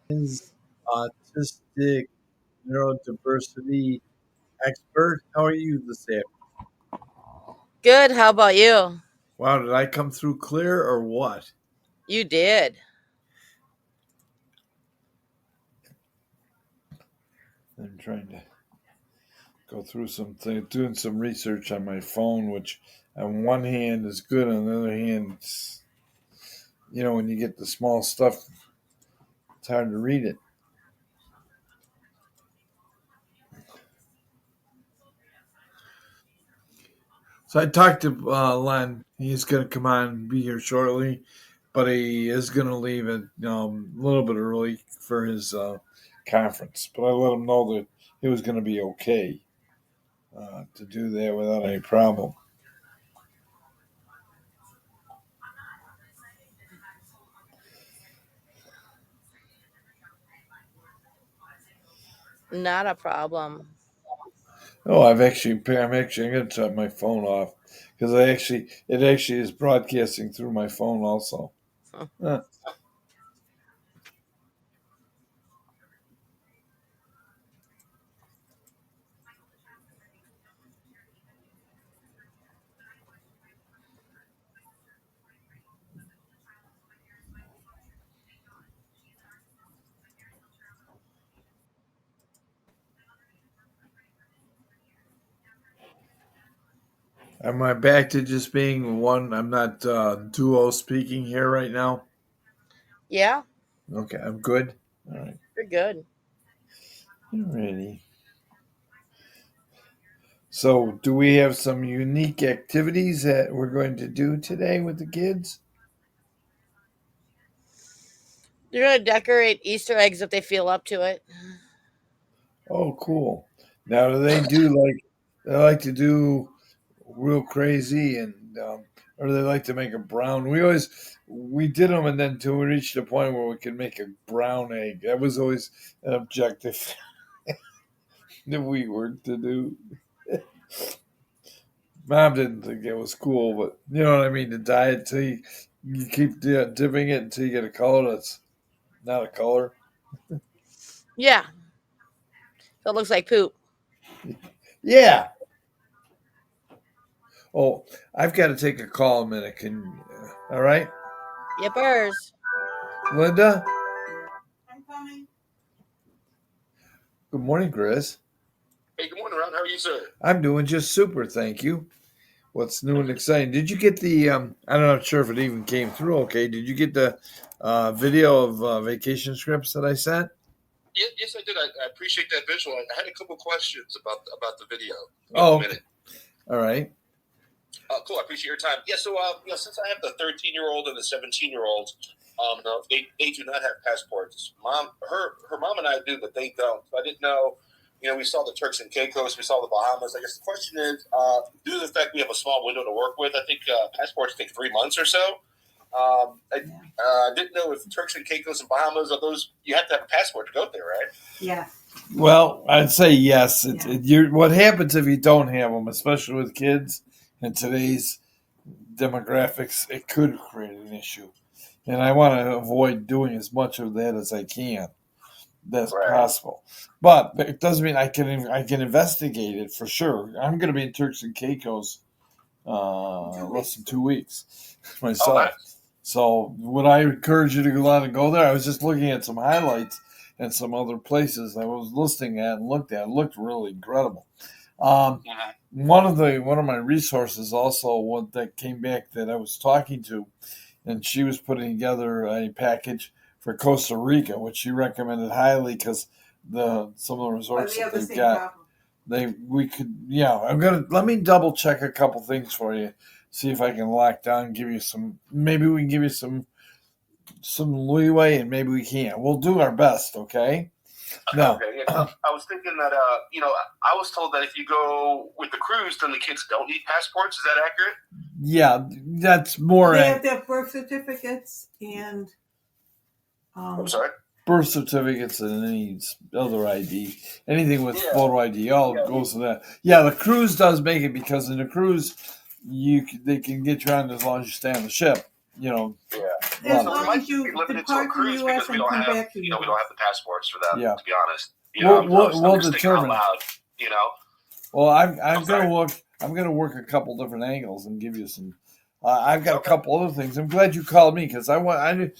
is autistic neurodiversity expert. How are you this afternoon? Good. How about you? Wow, did I come through clear or what? You did. I'm trying to go through doing some research on my phone, which on one hand is good, on the other hand, when you get the small stuff, it's hard to read it. So I talked to Len. He's going to come on and be here shortly, but he is going to leave it a little bit early for his conference. But I let him know that it was going to be okay to do that without any problem. Not a problem. Oh, I'm going to turn my phone off because it actually is broadcasting through my phone also. Uh, am I back to just being one? I'm not duo speaking here right now. Yeah, Okay, I'm good. All right. you're good. Alrighty. So, do we have some unique activities that we're going to do today with the kids? You're gonna decorate Easter eggs if they feel up to it. Oh, cool. Now, do they like to do real crazy or do they like to make a brown? We did them and then until we reached the point where we could make a brown egg. That was always an objective that we were to do. Mom didn't think it was cool, but you know what I mean. To dye it till you keep dipping it until you get a color that's not a color. Yeah, so it looks like poop. Yeah. Oh, I've got to take a call a minute. All right, Yippers. Linda. Good morning, Chris. Hey, good morning, Ron. How are you, sir? I'm doing just super, thank you. What's new and exciting? Did you get the? I'm not sure if it even came through. Okay, did you get the video of vacation scripts that I sent? Yes, I did. I appreciate that visual. I had a couple questions about the video. You have Oh, a minute? all right. Cool. I appreciate your time. Yeah. So, since I have the 13-year-old and the 17-year-old, no, they do not have passports. Her mom and I do, but they don't. So I didn't know. We saw the Turks and Caicos, we saw the Bahamas. I guess the question is, due to the fact we have a small window to work with, I think passports take 3 months or so. I didn't know if Turks and Caicos and Bahamas are those. You have to have a passport to go there, right? Yeah. Well, I'd say yes. Yeah. What happens if you don't have them, especially with kids in today's demographics? It could create an issue, and I want to avoid doing as much of that as I can. That's Right. possible, but it doesn't mean I can investigate it for sure. I'm going to be in Turks and Caicos less than 2 weeks myself. Oh, nice. So would I encourage you to go out and go there? I was just looking at some highlights and some other places I was listening at and looked at. It looked really incredible. One of my resources also one that came back that I was talking to, and she was putting together a package for Costa Rica, which she recommended highly because some of the resorts that they've got. I'm gonna let me double check a couple things for you, see if I can lock down, give you some. Maybe we can give you some leeway, and maybe we can't. We'll do our best, okay? No. Okay. Yeah, I was thinking that I was told that if you go with the cruise, then the kids don't need passports. Is that accurate? Yeah, that's more. They have to have birth certificates and I'm sorry. Birth certificates and any other ID, anything with photo ID, all goes to that. Yeah, the cruise does make it because in the cruise, they can get you on as long as you stay on the ship. Yeah. as So we long might as you be limited to a depart from the cruise U.S. because we and don't come have, back to the we U.S. don't have the passports for that. Yeah. To be honest, I'm We'll just thinking determine. out loud. Well, I'm sorry. gonna work a couple different angles and give you some. I've got a couple other things. I'm glad you called me because I knew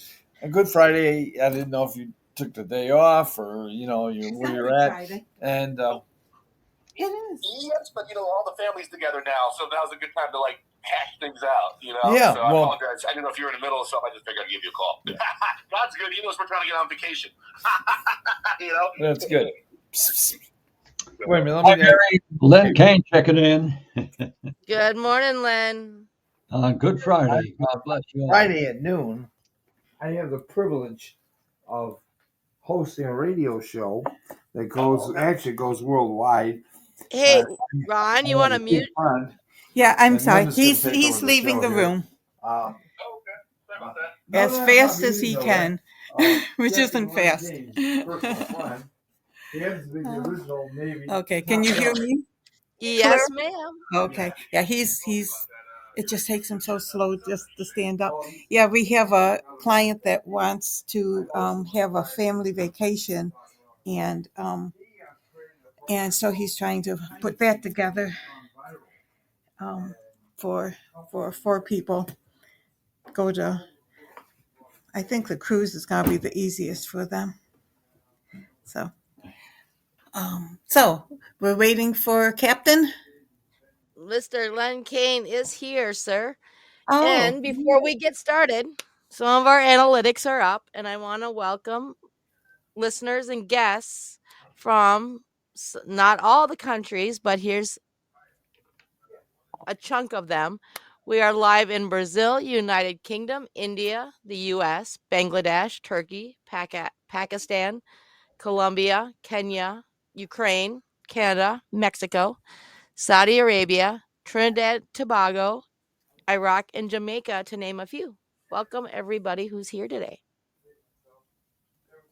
a Good Friday. I didn't know if you took the day off or where you're at. Friday. And It is. Yes, but all the family's together now, so now's a good time to hash things out. Yeah, So I apologize. I didn't know if you were in the middle of something. I just figured I'd give you a call. Yeah. God's good. He knows we're trying to get on vacation. That's good. Wait a minute. Hi, Gary. Len Kaine checking in. Good morning, Len. On Good Friday. God bless you all. Friday at noon, I have the privilege of hosting a radio show that goes worldwide. Hey, Ron, you want to mute? Yeah, I'm And sorry. Linda's gonna He's take he's over the leaving show the here. room Okay. Sorry about that. as fast as he can, which isn't fast. He happens to be the original Navy. Okay, can you hear me? Yes, ma'am. Okay. Yeah, he's it just takes him so slow just to stand up. Yeah, we have a client that wants to have a family vacation, and so he's trying to put that together for 4 people. Go to, I think the cruise is going to be the easiest for them. So we're waiting for Captain. Mr. Len Kaine is here, sir. Oh, And before we get started, some of our analytics are up, and I want to welcome listeners and guests from not all the countries, but here's a chunk of them. We are live in Brazil, United Kingdom, India, the US, Bangladesh, Turkey, Pakistan, Colombia, Kenya, Ukraine, Canada, Mexico, Saudi Arabia, Trinidad, Tobago, Iraq, and Jamaica, to name a few. Welcome, everybody who's here today.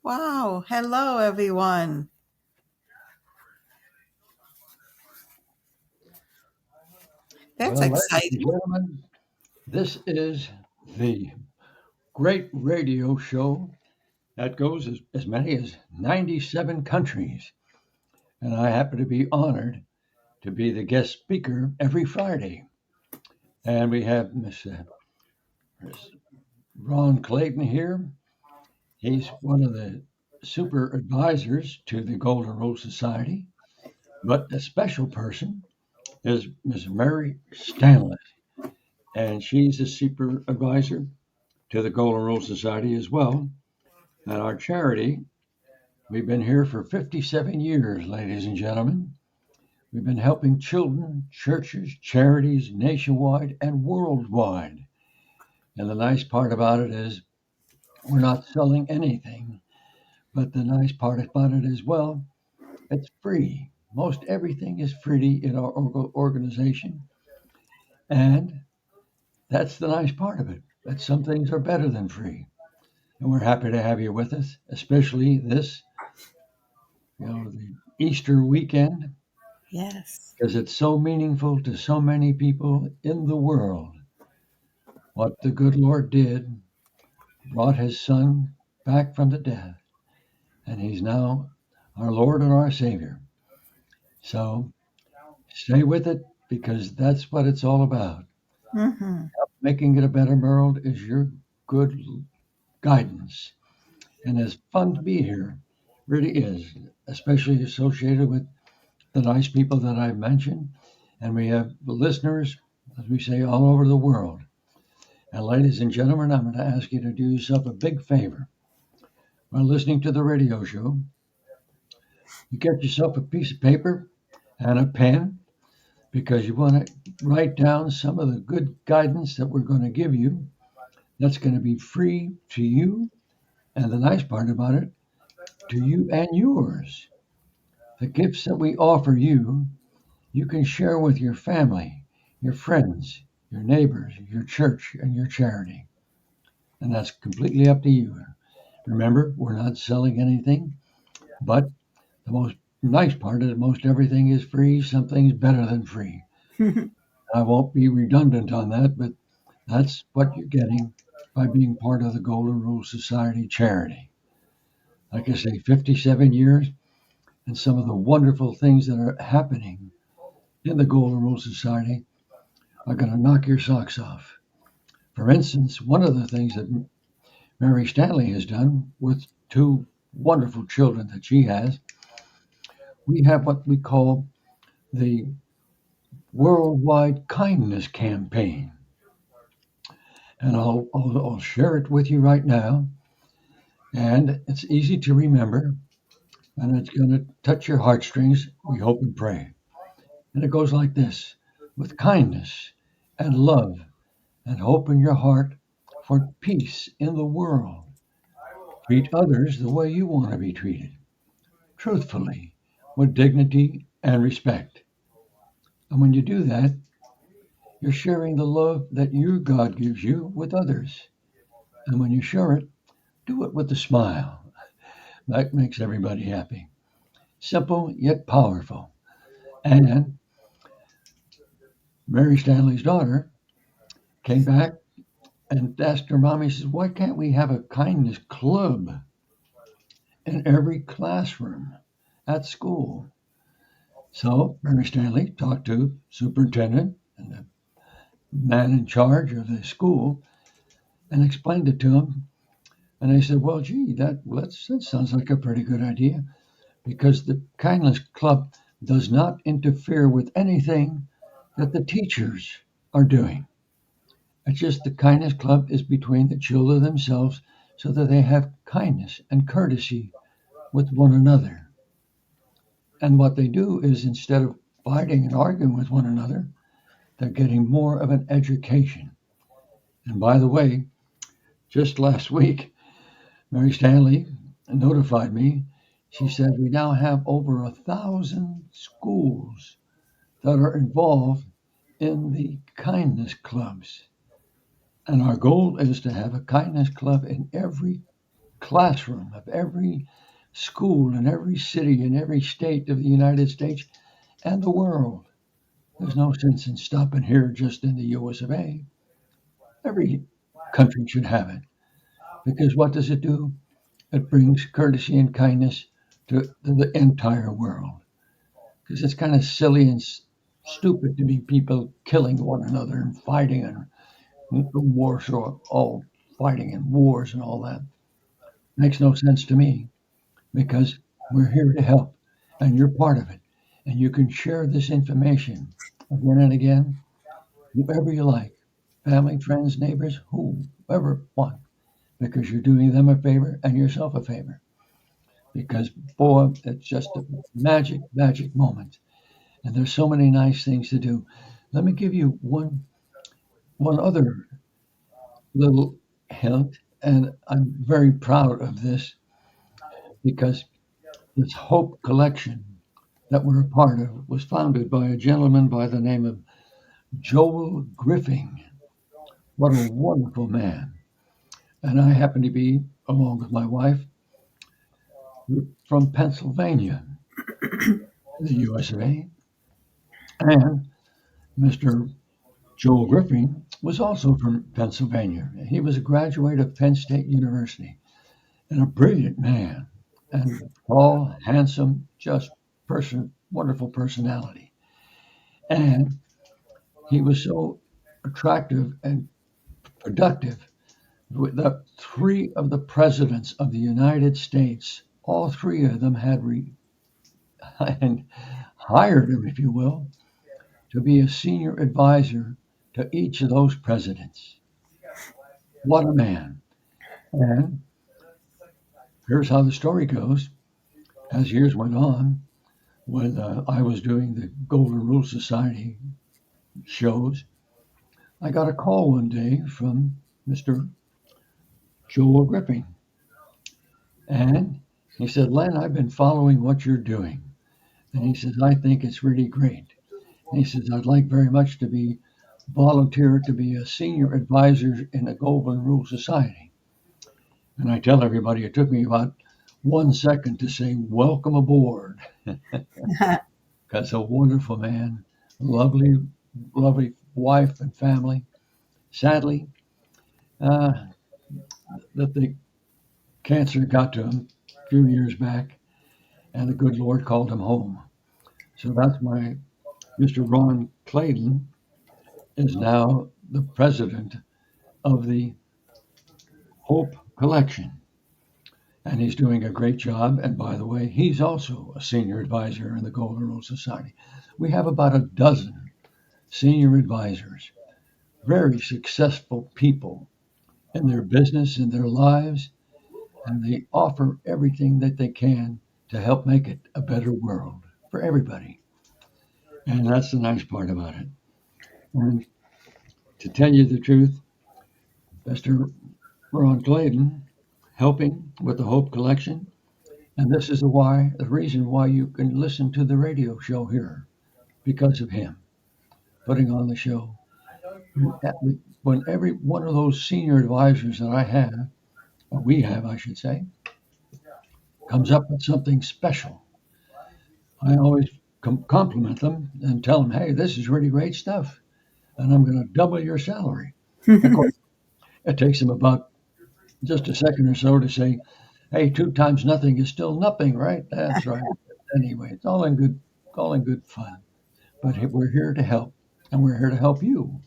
wow. Hello, everyone. That's Well, ladies and exciting. gentlemen, this is the great radio show that goes as many as 97 countries. And I happen to be honored to be the guest speaker every Friday. And we have Miss Ron Clayton here. He's one of the super advisors to the Golden Rule Society. But a special person is Miss Mary Stanley, and she's a super advisor to the Golden Rule Society as well. And our charity, we've been here for 57 years, ladies and gentlemen. We've been helping children, churches, charities nationwide and worldwide. And the nice part about it is we're not selling anything. But the nice part about it as well, it's free. Most everything is free in our organization. And that's the nice part of it. That some things are better than free. And we're happy to have you with us, especially this, the Easter weekend, Yes. because it's so meaningful to so many people in the world. What the good Lord did, brought his son back from the dead, and he's now our Lord and our Savior. So stay with it, because that's what it's all about. Mm-hmm. Making it a better world is your good guidance. And it's fun to be here, really is, especially associated with the nice people that I've mentioned. And we have listeners, as we say, all over the world. And ladies and gentlemen, I'm going to ask you to do yourself a big favor. While listening to the radio show, you get yourself a piece of paper and a pen, because you want to write down some of the good guidance that we're going to give you. That's going to be free to you. And the nice part about it, to you and yours. The gifts that we offer you, you can share with your family, your friends, your neighbors, your church, and your charity. And that's completely up to you. Remember, we're not selling anything, but the most nice part is most everything is free. Something's better than free. I won't be redundant on that, but that's what you're getting. by being part of the Golden Rule Society charity. Like I say, 57 years, and some of the wonderful things that are happening in the Golden Rule Society are going to knock your socks off. For instance, one of the things that Mary Stanley has done with two wonderful children that she has, we have what we call the Worldwide Kindness Campaign. And I'll share it with you right now. And it's easy to remember, and it's going to touch your heartstrings, we hope and pray. And it goes like this: with kindness and love and hope in your heart for peace in the world, treat others the way you want to be treated, truthfully, with dignity and respect. And when you do that, you're sharing the love that your God gives you with others. And when you share it, do it with a smile. That makes everybody happy. Simple yet powerful. And Mary Stanley's daughter came back and asked her mommy, she says, why can't we have a kindness club in every classroom at school? So Mary Stanley talked to superintendent and the man in charge of the school and explained it to him. And they said, well, gee, that sounds like a pretty good idea, because the kindness club does not interfere with anything that the teachers are doing. It's just the kindness club is between the children themselves, so that they have kindness and courtesy with one another. And what they do is, instead of fighting and arguing with one another, they're getting more of an education. And by the way, just last week, Mary Stanley notified me. She said we now have over 1,000 schools that are involved in the kindness clubs. And our goal is to have a kindness club in every classroom of every school in every city in every state of the United States and the world. There's no sense in stopping here just in the US of A. Every country should have it. Because what does it do? It brings courtesy and kindness to the entire world. Because it's kind of silly and stupid to be people killing one another and fighting and wars, or all fighting and wars and all that. Makes no sense to me, because we're here to help and you're part of it. And you can share this information again and again, whoever you like, family, friends, neighbors, whoever want, because you're doing them a favor and yourself a favor. Because, boy, it's just a magic, magic moment. And there's so many nice things to do. Let me give you one other little hint, and I'm very proud of this, because this Hope Collection that we're a part of was founded by a gentleman by the name of Joel Griffin. What a wonderful man. And I happen to be, along with my wife, from Pennsylvania, the US of A. And Mr. Joel Griffin was also from Pennsylvania. He was a graduate of Penn State University and a brilliant man, and tall, handsome, just wonderful personality. And he was so attractive and productive that three of the presidents of the United States, all three of them had and hired him, if you will, to be a senior advisor to each of those presidents. What a man. And here's how the story goes. As years went on, when I was doing the Golden Rule Society shows, I got a call one day from Mr. Joel Griffin. And he said, Len, I've been following what you're doing. And he says, I think it's really great. And he says, I'd like very much to be volunteer to be a senior advisor in the Golden Rule Society. And I tell everybody, it took me about 1 second to say, welcome aboard. Because a wonderful man, lovely, lovely wife and family. Sadly, that the cancer got to him a few years back, and the good Lord called him home. So that's my Mr. Ron Clayton is now the president of the Hope Collection. And he's doing a great job. And by the way, he's also a senior advisor in the Golden Rule Society. We have about a dozen senior advisors, very successful people in their business, in their lives, and they offer everything that they can to help make it a better world for everybody. And that's the nice part about it. And to tell you the truth, Mr. Ron Clayton helping with the Hope Collection. And this is the reason why you can listen to the radio show here, because of him putting on the show. When every one of those senior advisors that I have, or we have, I should say, comes up with something special, I always compliment them and tell them, hey, this is really great stuff, and I'm going to double your salary. Of course, it takes them about just a second or so to say, hey, 2 times nothing is still nothing, right? That's right. Anyway, it's all in good fun. But we're here to help, and we're here to help you.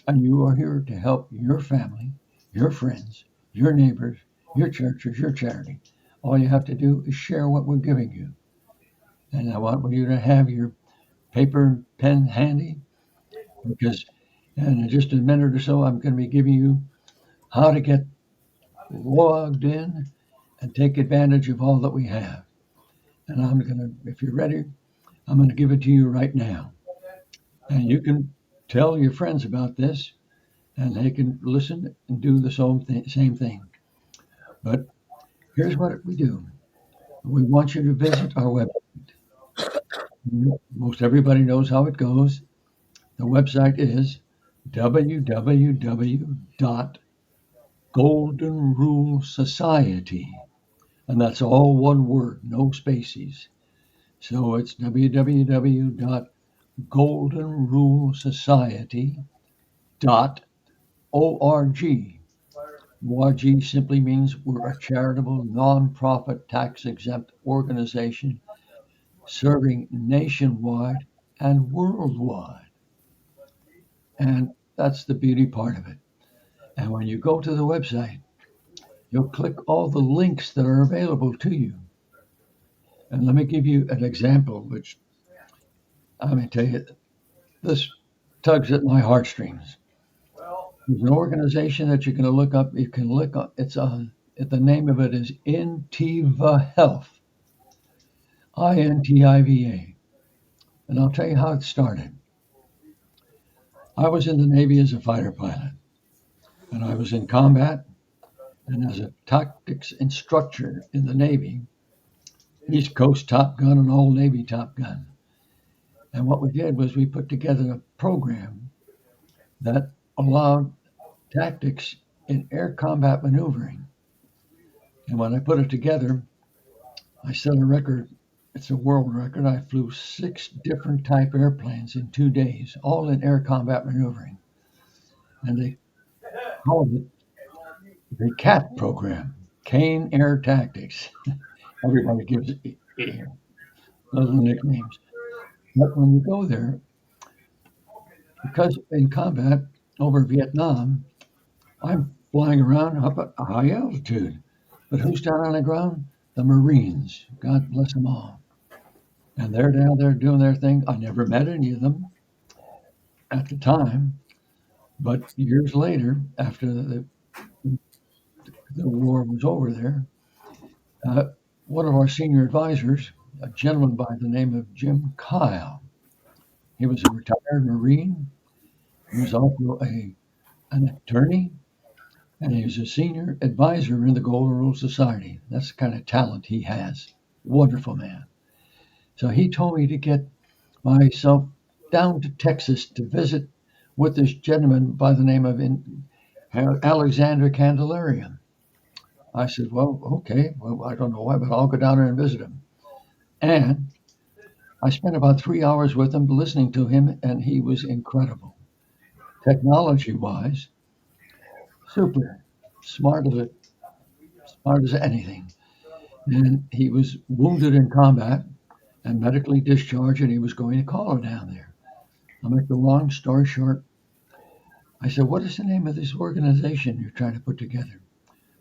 And you are here to help your family, your friends, your neighbors, your churches, your charity. All you have to do is share what we're giving you. And I want you to have your paper and pen handy, because in just a minute or so, I'm going to be giving you how to get logged in and take advantage of all that we have. And I'm going to, if you're ready, I'm going to give it to you right now. And you can tell your friends about this, and they can listen and do the same thing. But here's what we do. We want you to visit our website. Most everybody knows how it goes. The website is www.goldenrulesociety. And that's all one word, no spaces. So it's www.goldenrulesociety.org. ORG simply means we're a charitable, non-profit, tax-exempt organization serving nationwide and worldwide. And that's the beauty part of it. And when you go to the website, you'll click all the links that are available to you. And let me give you an example, which I'm going to tell you, this tugs at my heartstrings. There's an organization that you're going to look up. You can look up, the name of it is Intiva Health, INTIVA. And I'll tell you how it started. I was in the Navy as a fighter pilot, and I was in combat, and as a tactics instructor in the Navy, East Coast Top Gun and Old Navy Top Gun. And what we did was we put together a program that allowed tactics in air combat maneuvering. And when I put it together, I set a record. It's a world record. I flew 6 different type airplanes in 2 days, all in air combat maneuvering. And they called it the CAT program, Kaine Air Tactics. Everybody gives it little nicknames. But when you go there, because in combat over Vietnam, I'm flying around up at a high altitude. But who's down on the ground? The Marines. God bless them all. And they're down there doing their thing. I never met any of them at the time. But years later, after the war was over there, one of our senior advisors, a gentleman by the name of Jim Kyle, he was a retired Marine. He was also an attorney, and he was a senior advisor in the Golden Rule Society. That's the kind of talent he has. Wonderful man. So he told me to get myself down to Texas to visit with this gentleman by the name of Alexander Candelaria. I said, well, okay. Well, I don't know why, but I'll go down there and visit him. And I spent about 3 hours with him, listening to him, and he was incredible. Technology-wise, super smart as a smart as anything. And he was wounded in combat and medically discharged, and he was going to call her down there. I'll make the long story short. I said, "What is the name of this organization you're trying to put together?"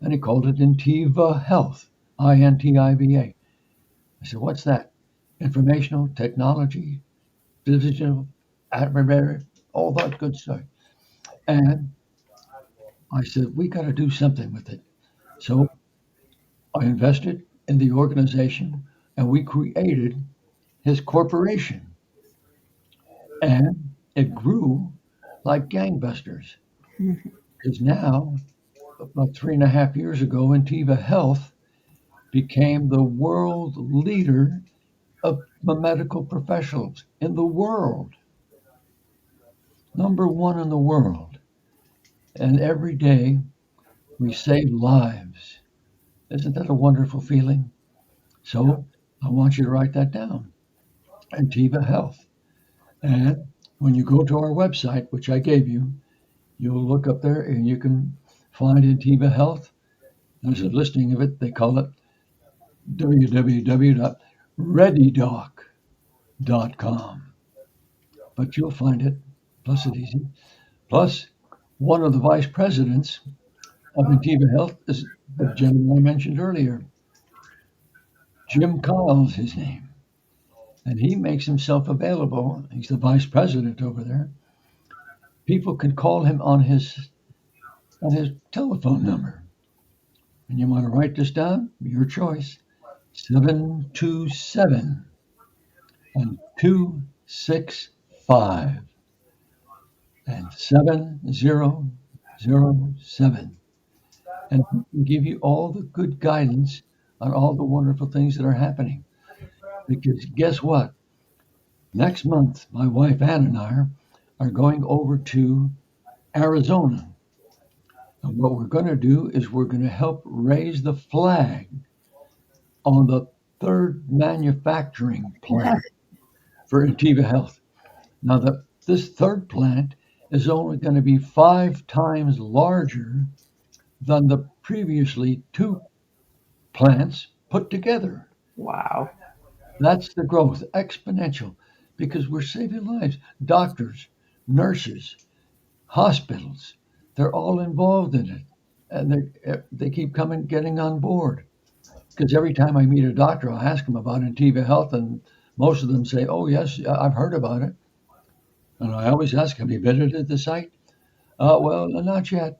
And he called it Intiva Health, Intiva. I said, "What's that?" Informational technology, digital, all that good stuff. And I said, "We got to do something with it." So I invested in the organization and we created his corporation. And it grew like gangbusters. Because now, about 3.5 years ago, Intiva Health became the world leader of the medical professionals in the world. Number one in the world. And every day we save lives. Isn't that a wonderful feeling? So I want you to write that down. Antiva Health. And when you go to our website, which I gave you, you'll look up there and you can find Antiva Health. There's a listing of it. They call it www.readydoc.com. But you'll find it. Plus, it's easy. Plus, one of the vice presidents of Antiva Health is the gentleman I mentioned earlier. Jim Kyle's his name. And he makes himself available. He's the vice president over there. People can call him on his telephone number. And you want to write this down? Your choice. 727 and 265 and 7007. And he can give you all the good guidance on all the wonderful things that are happening. Because guess what? Next month, my wife Ann and I are going over to Arizona. And what we're going to do is we're going to help raise the flag on the third manufacturing plant for Antiva Health. Now, this third plant is only going to be 5 times larger than the previously 2 plants put together. Wow. That's the growth, exponential, because we're saving lives. Doctors, nurses, hospitals, they're all involved in it. And they keep getting on board. Because every time I meet a doctor, I'll ask them about Antiva Health, and most of them say, "Oh, yes, I've heard about it." And I always ask, "Have you visited the site?" Well, not yet.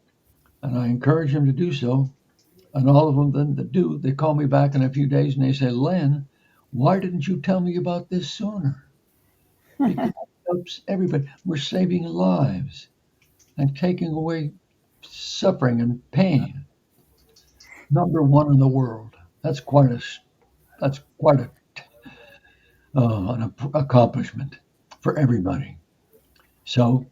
And I encourage them to do so. And all of them then that do, they call me back in a few days and they say, "Len, why didn't you tell me about this sooner?" Because it helps everybody. We're saving lives and taking away suffering and pain. Number one in the world. That's quite an accomplishment for everybody. So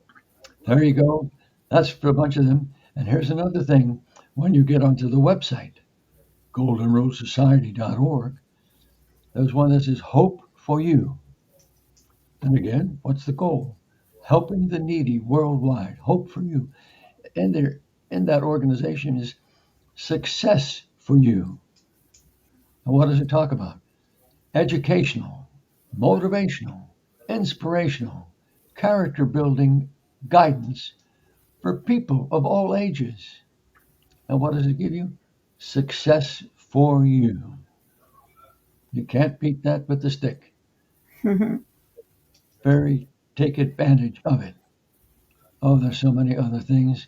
there you go. That's for a bunch of them. And here's another thing. When you get onto the website, goldenrosesociety.org, there's one that says Hope for You. And again, what's the goal? Helping the needy worldwide. Hope for You. And there in that organization is Success for You. And what does it talk about? Educational, motivational, inspirational, character building guidance for people of all ages. And what does it give you? Success for You. You can't beat that with the stick. Take advantage of it. Oh, there's so many other things.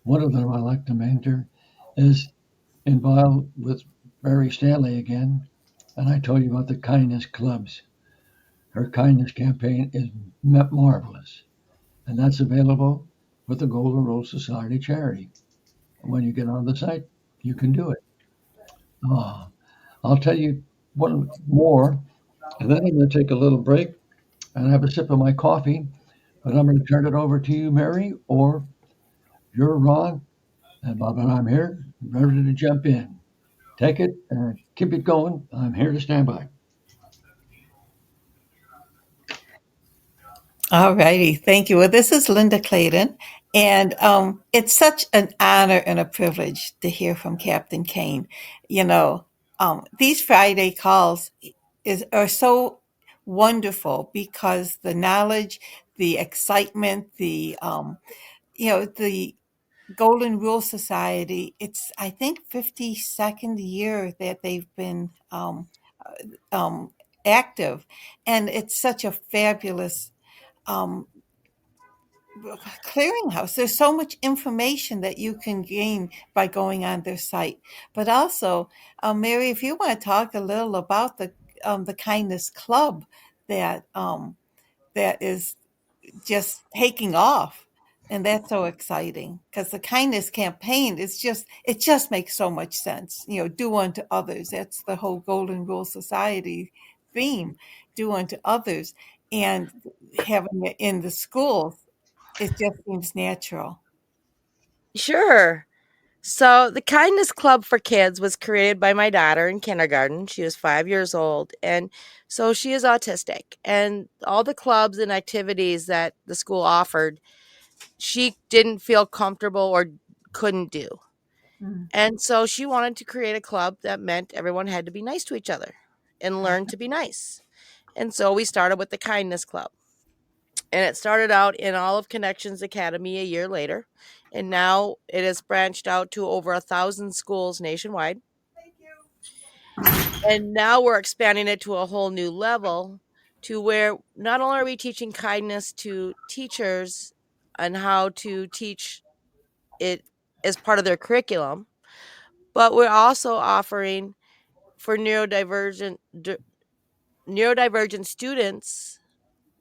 One of them I like to mentor is involved with Mary Stanley again. And I told you about the kindness clubs. Her kindness campaign is marvelous. And that's available with the Golden Rose Society charity. When you get on the site, you can do it. I'll tell you one more, and then I'm going to take a little break and have a sip of my coffee. But I'm going to turn it over to you, Mary, or you're Ron, and Bob and I'm here, ready to jump in. Take it and keep it going. I'm here to stand by. All righty. Thank you. Well, this is Linda Clayton, And it's such an honor and a privilege to hear from Captain Kane. You know, these Friday calls are so wonderful because the knowledge, the excitement, the Golden Rule Society. It's I think 52nd year that they've been um, active, and it's such a fabulous um, clearinghouse. There's so much information that you can gain by going on their site. But also, Mary, if you want to talk a little about the Kindness Club that that is just taking off. And that's so exciting because the kindness campaign is it just makes so much sense. You know, do unto others. That's the whole Golden Rule Society theme, do unto others. And having it in the schools, it just seems natural. Sure. So, the Kindness Club for Kids was created by my daughter in kindergarten. She was 5 years old. And so she is autistic. And all the clubs and activities that the school offered, she didn't feel comfortable or couldn't do. Mm. And so she wanted to create a club that meant everyone had to be nice to each other and learn to be nice. And so we started with the Kindness Club. And it started out in Olive Connections Academy a year later. And now it has branched out to over 1,000 schools nationwide. And now we're expanding it to a whole new level to where not only are we teaching kindness to teachers and how to teach it as part of their curriculum, but we're also offering for neurodivergent students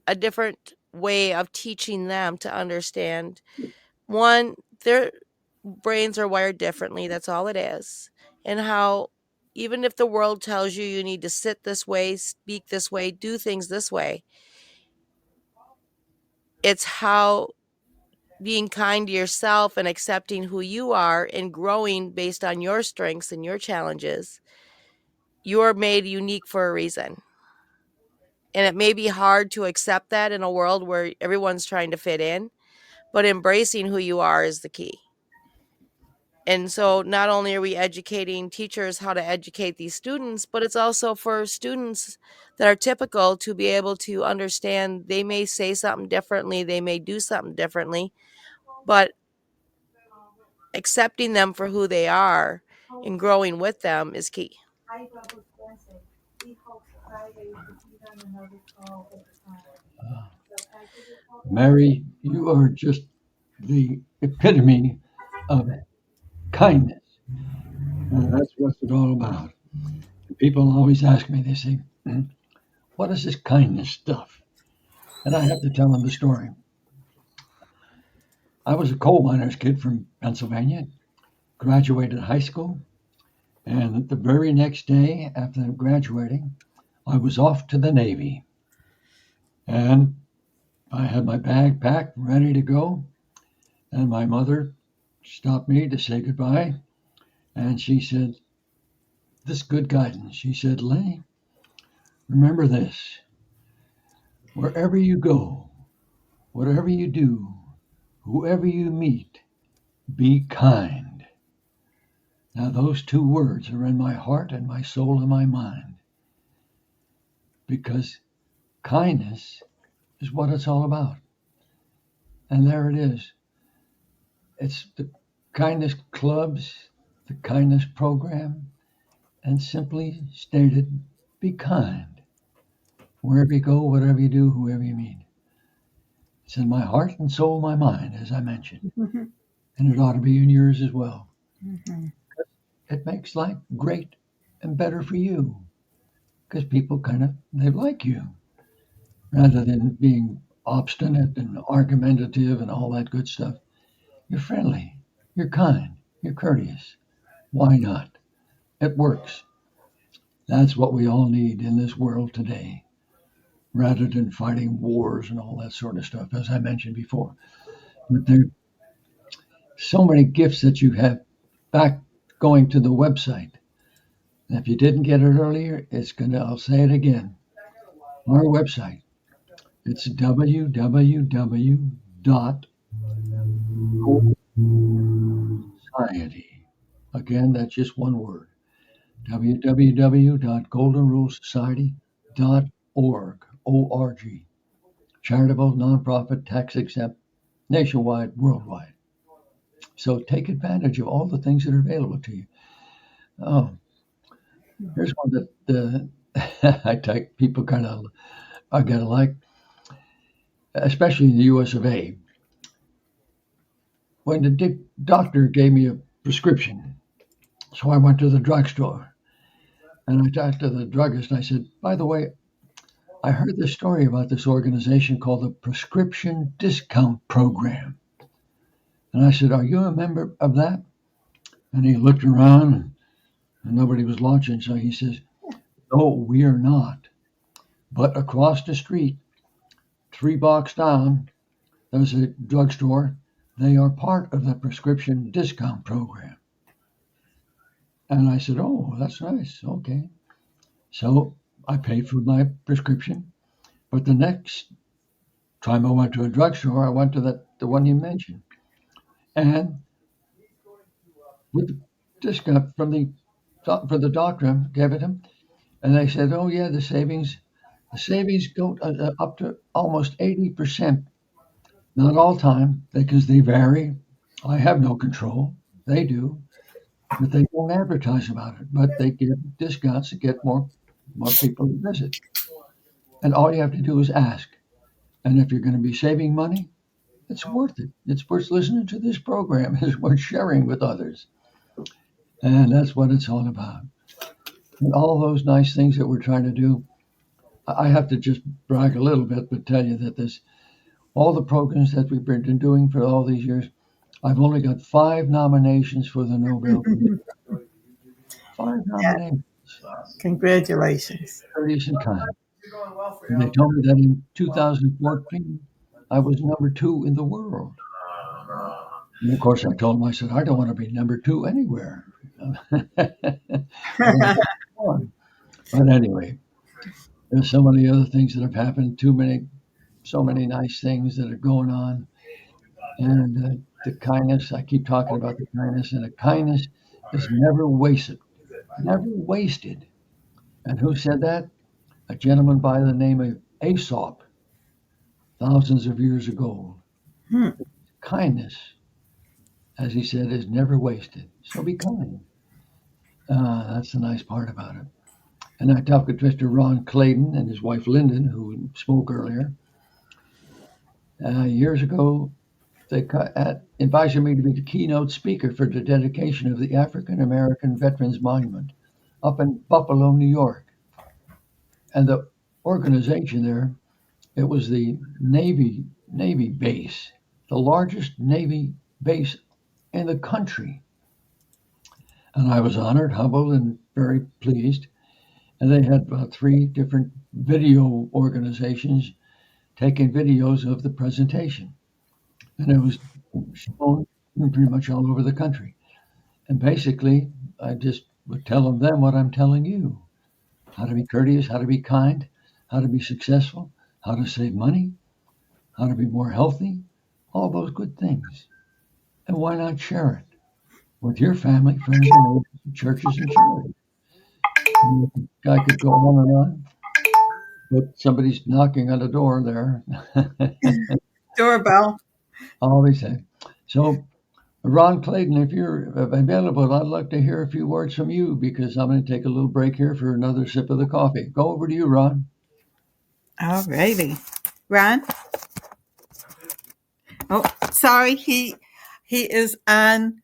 a different way of teaching them to understand. One, their brains are wired differently, that's all it is. And how even if the world tells you you need to sit this way, speak this way, do things this way, it's how being kind to yourself and accepting who you are and growing based on your strengths and your challenges. You are made unique for a reason. And it may be hard to accept that in a world where everyone's trying to fit in, but embracing who you are is the key. And so not only are we educating teachers how to educate these students, but it's also for students that are typical to be able to understand they may say something differently, they may do something differently, but accepting them for who they are and growing with them is key. Mary, you are just the epitome of kindness. And that's what it's all about. People always ask me, they say, what is this kindness stuff? And I have to tell them the story. I was a coal miner's kid from Pennsylvania, graduated high school, and the very next day after graduating, I was off to the Navy. And I had my bag packed, ready to go. And my mother stopped me to say goodbye. And she said, this good guidance. She said, Lenny, remember this. Wherever you go, whatever you do, whoever you meet, be kind. Now, those two words are in my heart and my soul and my mind because kindness is what it's all about. And there it is. It's the kindness clubs, the kindness program, and simply stated, be kind. Wherever you go, whatever you do, whoever you meet. It's in my heart and soul, my mind, as I mentioned. Mhm. And it ought to be in yours as well. Mhm. It makes life great and better for you because people they like you rather than being obstinate and argumentative and all that good stuff. You're friendly, you're kind, you're courteous. Why not? It works. That's what we all need in this world today, rather than fighting wars and all that sort of stuff, as I mentioned before. But there are so many gifts that you have back going to the website. And if you didn't get it earlier, I'll say it again. Our website, it's Society. Again, that's just one word. www.goldenrulesociety.org. O-R-G. Charitable, nonprofit, tax exempt, nationwide, worldwide. So take advantage of all the things that are available to you. Oh, here's one that I think people kind of are going to like, especially in the US of A. When the doctor gave me a prescription, so I went to the drugstore and I talked to the druggist and I said, by the way, I heard this story about this organization called the Prescription Discount Program. And I said, are you a member of that? And he looked around and nobody was watching. So he says, no, we are not. But across the street, 3 blocks down, there's a drugstore. They are part of the Prescription Discount Program. And I said, oh, that's nice. Okay. So I paid for my prescription. But the next time I went to a drugstore, I went to the one you mentioned. And with the discount for the doctor, gave it him, and they said, "Oh yeah, the savings go up to almost 80%. Not all time because they vary. I have no control. They do, but they don't advertise about it. But they give discounts to get more people to visit. And all you have to do is ask. And if you're going to be saving money, it's worth it. It's worth listening to this program. It's worth sharing with others. And that's what it's all about. And all those nice things that we're trying to do. I have to just brag a little bit, but tell you that all the programs that we've been doing for all these years, I've only got 5 nominations for the Nobel Peace Prize. 5 nominations. Congratulations. Courteous and kind. And they told me that in 2014, I was number 2 in the world. And of course, I told them, I said, I don't want to be number 2 anywhere. But anyway, there's so many other things that have happened, so many nice things that are going on. And the kindness, I keep talking about the kindness, and the kindness is never wasted. Never wasted. And who said that? A gentleman by the name of Aesop, thousands of years ago. Kindness, as he said, is never wasted. So be kind. That's the nice part about it. And I talked with Mr. Ron Clayton and his wife Lyndon, who spoke earlier. Years ago, they invited me to be the keynote speaker for the dedication of the African American Veterans Monument up in Buffalo, New York. And the organization there, it was the Navy base, the largest Navy base in the country. And I was honored, humbled, and very pleased. And they had about 3 different video organizations taking videos of the presentation. And it was shown pretty much all over the country. And basically, I just would tell them what I'm telling you. How to be courteous, how to be kind, how to be successful, how to save money, how to be more healthy, all those good things. And why not share it with your family, friends, and neighbors, churches, and charities? I could go on and on, but somebody's knocking on the door there. Doorbell. Always say. So, Ron Clayton, if you're available, I'd like to hear a few words from you because I'm going to take a little break here for another sip of the coffee. Go over to you, Ron. All righty. Ron? Oh, sorry. He is on.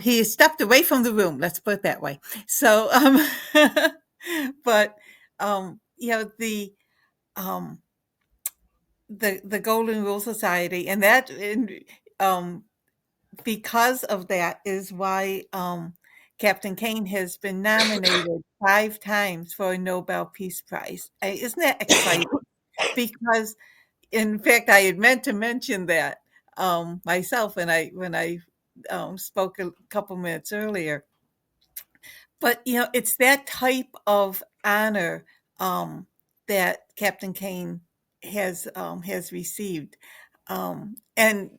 He stepped away from the room. Let's put it that way. So, but the Golden Rule Society, and that because of that is why Captain Kaine has been nominated 5 times for a Nobel Peace Prize. Isn't that exciting? Because, in fact, I had meant to mention that myself when I spoke a couple minutes earlier. But it's that type of honor that Captain Kaine has received, and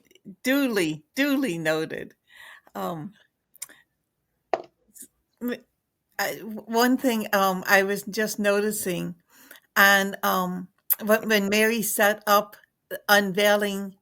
Duly noted. Um, one thing I was just noticing, and when Mary set up unveiling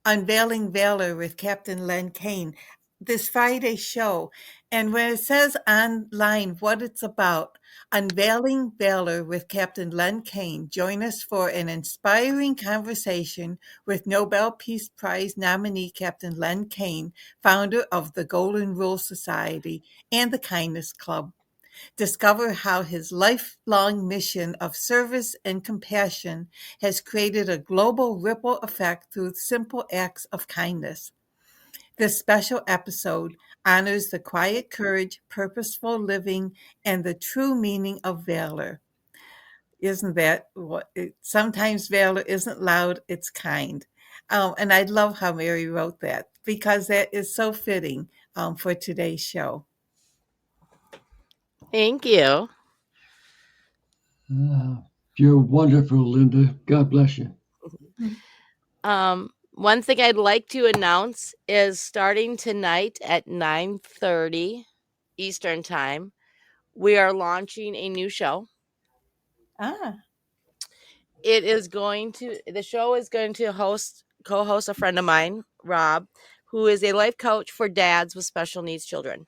Valor with Captain Len Kaine, this Friday show, and where it says online what it's about, Unveiling Valor with Captain Len Kaine. Join us for an inspiring conversation with Nobel Peace Prize nominee Captain Len Kaine, founder of the Golden Rule Society and the Kindness Club. Discover how his lifelong mission of service and compassion has created a global ripple effect through simple acts of kindness. This special episode honors the quiet courage, purposeful living, and the true meaning of valor. Isn't that what? Sometimes valor isn't loud, it's kind. And I love how Mary wrote that because that is so fitting for today's show. Thank you. You're wonderful, Linda. God bless you. One thing I'd like to announce is starting tonight at 9:30 Eastern Time, we are launching a new show. The show is going to co-host a friend of mine, Rob, who is a life coach for dads with special needs children.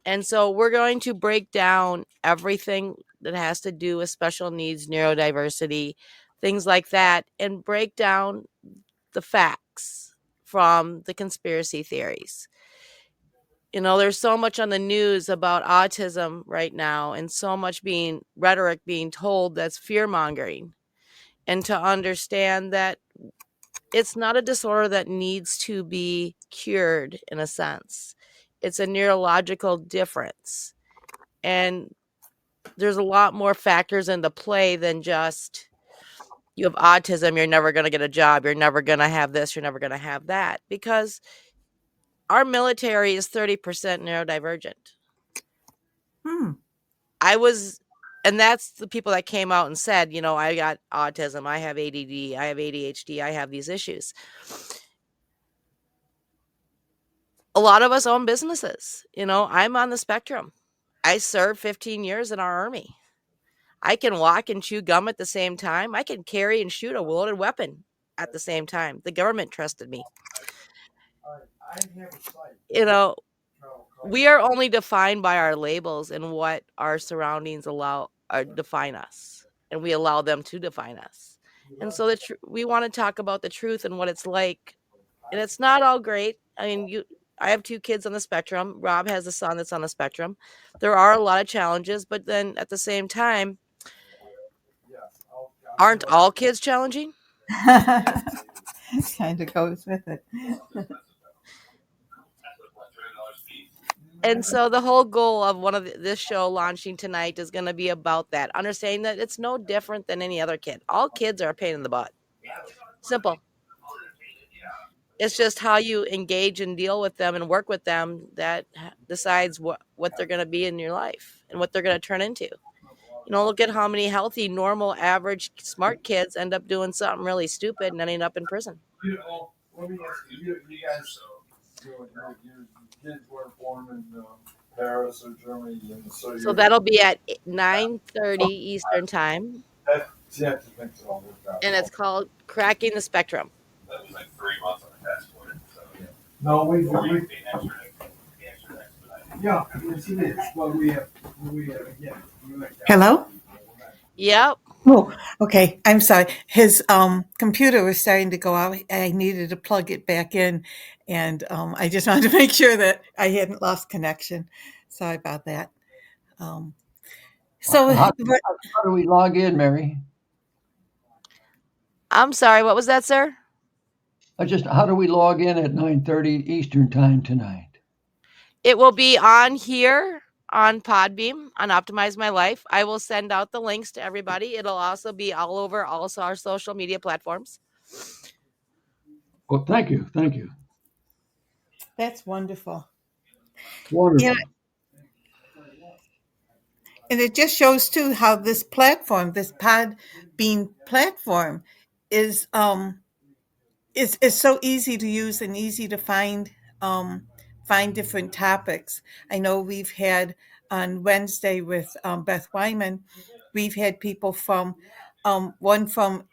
And so we're going to break down everything that has to do with special needs, neurodiversity, things like that, and break down the facts from the conspiracy theories. There's so much on the news about autism right now and so much rhetoric being told that's fear-mongering. And to understand that it's not a disorder that needs to be cured in a sense. It's a neurological difference. And there's a lot more factors into play than just you have autism, you're never going to get a job, you're never going to have this, you're never going to have that. Because our military is 30% neurodivergent. And that's the people that came out and said, I got autism, I have ADD, I have ADHD, I have these issues. A lot of us own businesses. I'm on the spectrum. I served 15 years in our Army. I can walk and chew gum at the same time. I can carry and shoot a loaded weapon at the same time. The government trusted me. We are only defined by our labels and what our surroundings define us, and we allow them to define us. And so we want to talk about the truth and what it's like. And it's not all great. I have 2 kids on the spectrum. Rob has a son that's on the spectrum. There are a lot of challenges, but then at the same time, aren't all kids challenging? Kind of goes with it. And so the whole goal of this show launching tonight is going to be about that, understanding that it's no different than any other kid. All kids are a pain in the butt. Simple. It's just how you engage and deal with them and work with them that decides what they're going to be in your life and what they're going to turn into. Look at how many healthy, normal, average, smart kids end up doing something really stupid and ending up in prison. Let me ask you guys, your kids were born in Paris or Germany, and so that'll be at 9:30 Eastern Time. And it's called Cracking the Spectrum. That was like 3 months on the passport. So, yeah. No, we yeah, yes, it is. Well, we have Hello? Yep. Oh, okay. I'm sorry. His computer was starting to go out. I needed to plug it back in, and I just wanted to make sure that I hadn't lost connection. Sorry about that. How do we log in, Mary? I'm sorry. What was that, sir? How do we log in at 9:30 Eastern Time tonight? It will be on here on Podbean on Optimize My Life. I will send out the links to everybody. It'll also be all over also our social media platforms. Well, thank you. Thank you. That's wonderful. Wonderful. Yeah. And it just shows too how this platform, this Podbean platform, is it's so easy to use and easy to find different topics. I know we've had on Wednesday with Beth Wyman, we've had people from one from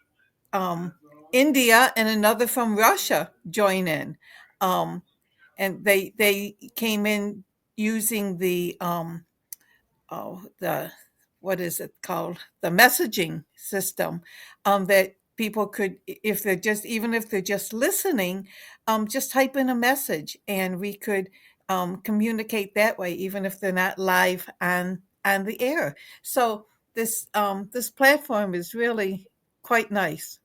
India and another from Russia join in, um, and they came in using the what is it called, the messaging system, that people could, if they're just, even if they're just listening, just type in a message and we could communicate that way, even if they're not live on the air. So this platform is really quite nice.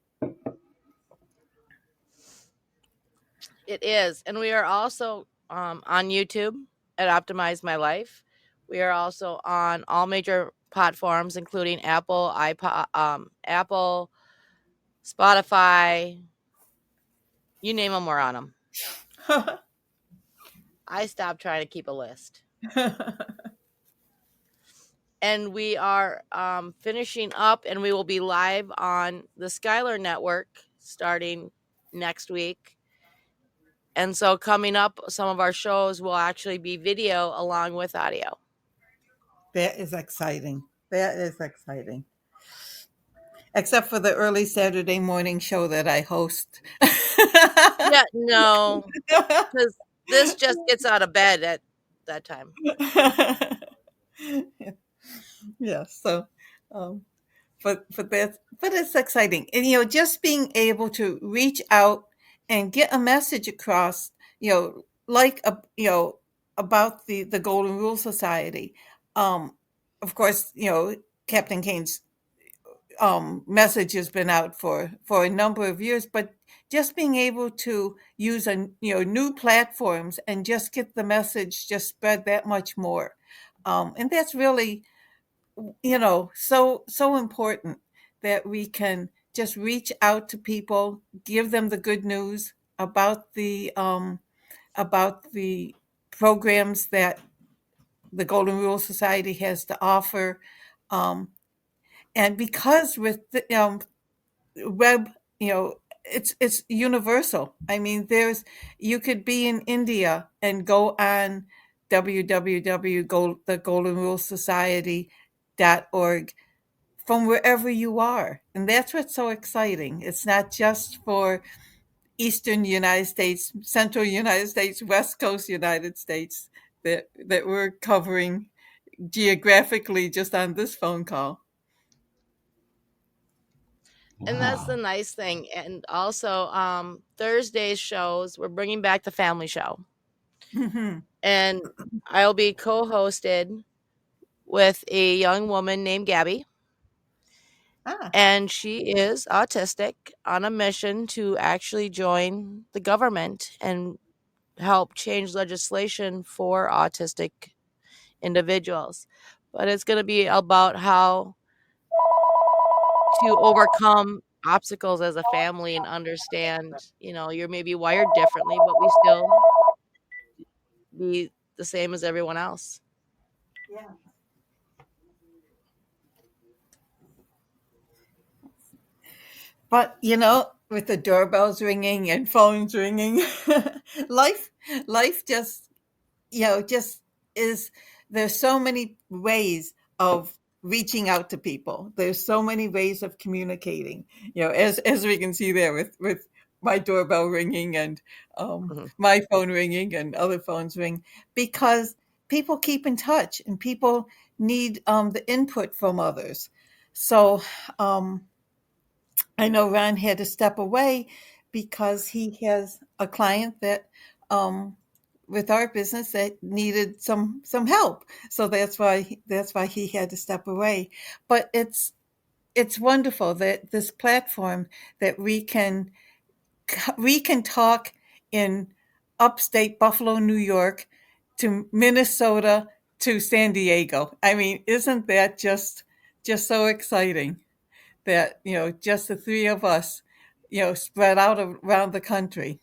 It is. And we are also on YouTube at Optimize My Life. We are also on all major platforms, including Apple, Apple, Spotify, you name them, we're on them. I stopped trying to keep a list. And we are finishing up, and we will be live on the Skylar Network starting next week. And so coming up, some of our shows will actually be video along with audio. That is exciting. That is exciting. Except for the early Saturday morning show that I host. Yeah, no, because this just gets out of bed at that time. Yeah. So, um, but it's exciting, and just being able to reach out and get a message across, like about the Golden Rule Society. Of course, Captain Kaine's message has been out for a number of years, but just being able to use new platforms and just get the message just spread that much more, and that's really so important, that we can just reach out to people, give them the good news about the programs that the Golden Rule Society has to offer. And because with the web, it's universal. I mean, you could be in India and go on www.thegoldenrulesociety.org from wherever you are. And that's what's so exciting. It's not just for Eastern United States, Central United States, West Coast United States that we're covering geographically just on this phone call. And that's the nice thing. And also, Thursday's shows, we're bringing back the family show. Mm-hmm. And I'll be co-hosted with a young woman named Gabby. And she is autistic, on a mission to actually join the government and help change legislation for autistic individuals. But it's going to be about how to overcome obstacles as a family and understand, you're maybe wired differently, but we still be the same as everyone else. Yeah. But with the doorbells ringing and phones ringing, life just is. There's so many ways of reaching out to people. There's so many ways of communicating. As we can see there with my doorbell ringing and my phone ringing and other phones ring, because people keep in touch and people need the input from others. So. I know Ron had to step away because he has a client that, with our business, that needed some help. So that's why he had to step away. But it's wonderful that this platform, that we can talk in upstate Buffalo, New York, to Minnesota, to San Diego. I mean, isn't that just so exciting? That just the three of us, spread out around the country.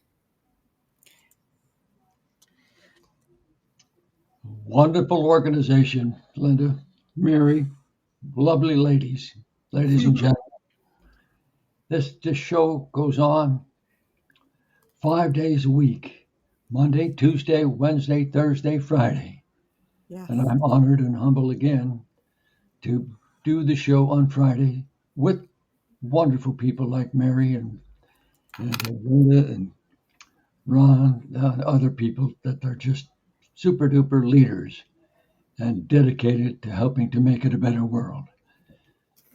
Wonderful organization, Linda, Mary, lovely ladies and gentlemen. This show goes on 5 days a week, Monday, Tuesday, Wednesday, Thursday, Friday. Yes. And I'm honored and humble again to do the show on Friday with wonderful people like Mary and Linda and Ron, other people that are just super duper leaders and dedicated to helping to make it a better world.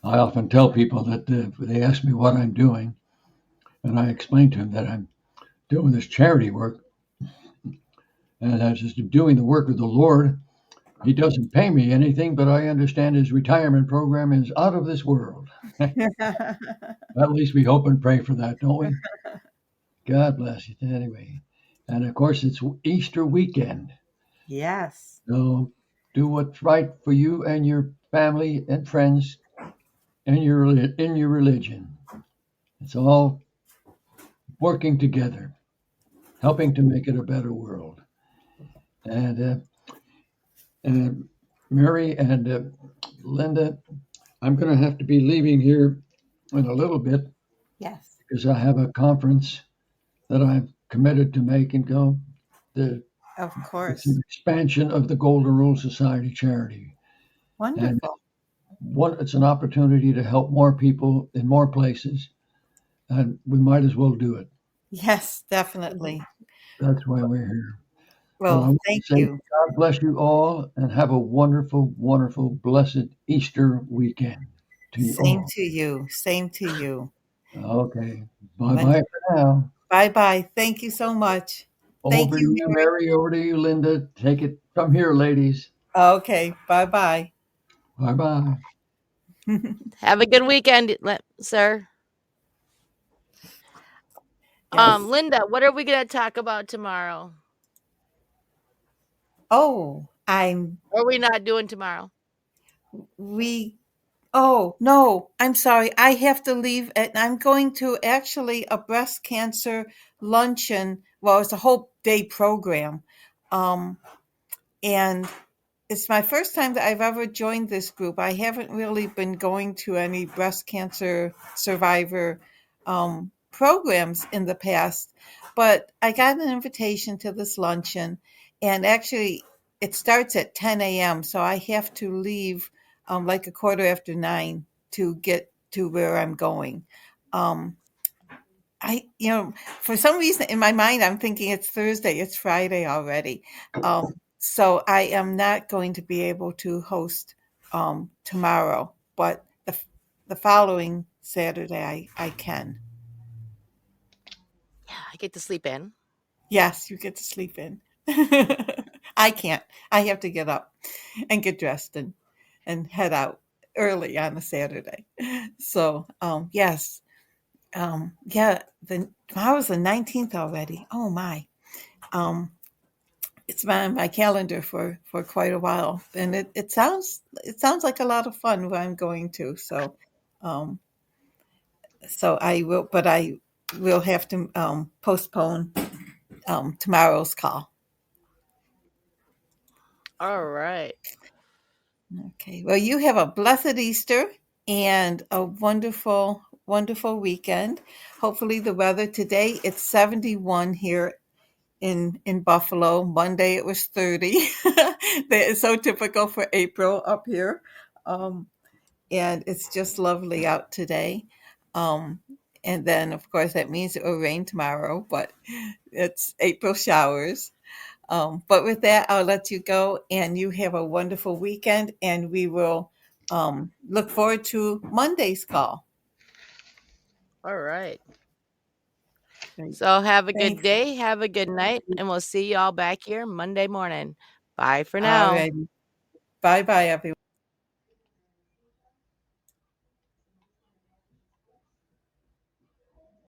I often tell people that they ask me what I'm doing, and I explain to them that I'm doing this charity work, and I'm just doing the work of the Lord. He doesn't pay me anything, but I understand his retirement program is out of this world. At least we hope and pray for that, don't we? God bless you. Anyway, and of course, it's Easter weekend. Yes. So do what's right for you and your family and friends and in your religion. It's all working together, helping to make it a better world. And Mary and Linda, I'm going to have to be leaving here in a little bit Yes. because I have a conference that I'm committed to make and go. Of It's course. an expansion of the Golden Rule Society charity. And Wonderful. it's an opportunity to help more people in more places. And we might as well do it. Yes, definitely. That's why we're here. Well, I Well, want thank to say you. God bless you all and have a wonderful, wonderful, blessed Easter weekend to you Same all. to you. Same to you. Okay. Bye-bye for now. Bye bye. Thank you so much. Thank Over to you, you, Mary. Mary. Over to you, Linda. Take it from here, ladies. Okay. Bye bye. Bye-bye. Have a good weekend, sir. Yes. Linda, what are we gonna talk about tomorrow? Oh, Or are we not doing tomorrow? we, oh, no, I'm sorry. I have to leave and I'm going to actually a breast cancer luncheon. Well, it's a whole day program. And it's my first time that I've ever joined this group. I haven't really been going to any breast cancer survivor programs in the past, but I got an invitation to this luncheon, and actually, it starts at 10 a.m., so I have to leave like a quarter after 9 to get to where I'm going. Um, for some reason in my mind, I'm thinking it's Thursday, it's Friday already. So I am not going to be able to host tomorrow, but the following Saturday I can. Yeah, I get to sleep in. Yes, you get to sleep in. I can't. I have to get up and get dressed and head out early on a Saturday. So yes. Yeah, tomorrow's the 19th already. Oh my. Um, it's been on my calendar for quite a while, and it sounds like a lot of fun where I'm going to. Um, so I will have to postpone tomorrow's call. All right. Okay. Well, you have a blessed Easter and a wonderful, wonderful weekend. Hopefully, the weather today it's 71 here in Buffalo. Monday it was 30. That is so typical for April up here. Um, and it's just lovely out today. Um, and then, of course, that means it will rain tomorrow, but it's April showers. But with that, I'll let you go and you have a wonderful weekend. And we will look forward to Monday's call. All right. Great. So have a good Thanks. day, have a good night, and we'll see you all back here Monday morning. Bye for All now. right. Bye bye, everyone.